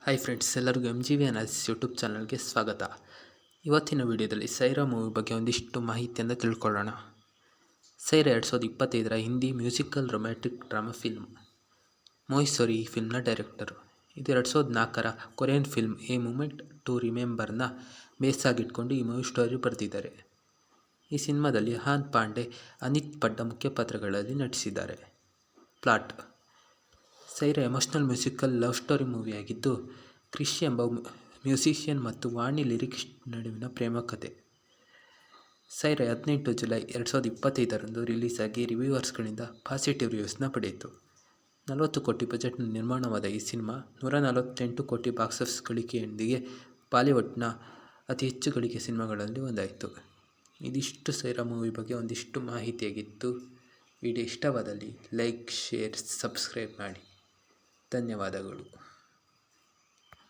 Hi friends, ಎಲ್ಲರಿಗೂ M G V analysis YouTube ಚಾನಲ್ಗೆ ಸ್ವಾಗತ. ಇವತ್ತಿನ ವಿಡಿಯೋದಲ್ಲಿ ಸೈರಾ ಮೂವಿ ಬಗ್ಗೆ ಒಂದಿಷ್ಟು ಮಾಹಿತಿಯನ್ನು ತಿಳ್ಕೊಳ್ಳೋಣ. ಸೈರಾ 2025ರ Hindi musical romantic drama film. Mohit Suri ಈ ಫಿಲ್ಮ್ನ ಡೈರೆಕ್ಟರು. ಇದು 2004ರ Korean film a moment to ರಿಮೆಂಬರ್ನ ಬೇಸಾಗಿಟ್ಕೊಂಡು ಈ ಮೂವಿ ಸ್ಟೋರಿ ಬರೆದಿದ್ದಾರೆ. ಈ ಸಿನಿಮಾದಲ್ಲಿ ಹಾನ್ ಪಾಂಡೆ, ಅನಿತ್ ಪಡ್ಡ ಮುಖ್ಯ ಪಾತ್ರಗಳಲ್ಲಿ ನಟಿಸಿದ್ದಾರೆ. Plot: Saiyaara emotional musical love story ಮೂವಿಯಾಗಿದ್ದು, ಕ್ರಿಶ್ ಎಂಬ ಮ್ಯೂಸಿಷಿಯನ್ ಮತ್ತು ವಾಣಿ ಲಿರಿಕ್ಸ್ಟ್ ನಡುವಿನ ಪ್ರೇಮ ಕಥೆ. ಸೈರಾ 18 ಜುಲೈ 2025ರಂದು ರಿಲೀಸ್ ಆಗಿ ರಿವ್ಯೂವರ್ಸ್ಗಳಿಂದ ಪಾಸಿಟಿವ್ ರಿವ್ಯೂಸ್ನ ಪಡೆಯಿತು. 40 ಕೋಟಿ ಬಜೆಟ್ನ ನಿರ್ಮಾಣವಾದ ಈ ಸಿನಿಮಾ 148 ಕೋಟಿ ಬಾಕ್ಸ್ ಆಫೀಸ್ ಗಳಿಕೆಯೊಂದಿಗೆ ಬಾಲಿವುಡ್ನ ಅತಿ ಹೆಚ್ಚು ಗಳಿಕೆ ಸಿನಿಮಾಗಳಲ್ಲಿ ಒಂದಾಯಿತು. ಇದಿಷ್ಟು ಸೈರಾ ಮೂವಿ ಬಗ್ಗೆ ಒಂದಿಷ್ಟು ಮಾಹಿತಿಯಾಗಿತ್ತು. ವಿಡಿಯೋ ಇಷ್ಟವಾದಲ್ಲಿ ಲೈಕ್, ಶೇರ್, ಸಬ್ಸ್ಕ್ರೈಬ್ ಮಾಡಿ. ಧನ್ಯವಾದಗಳು.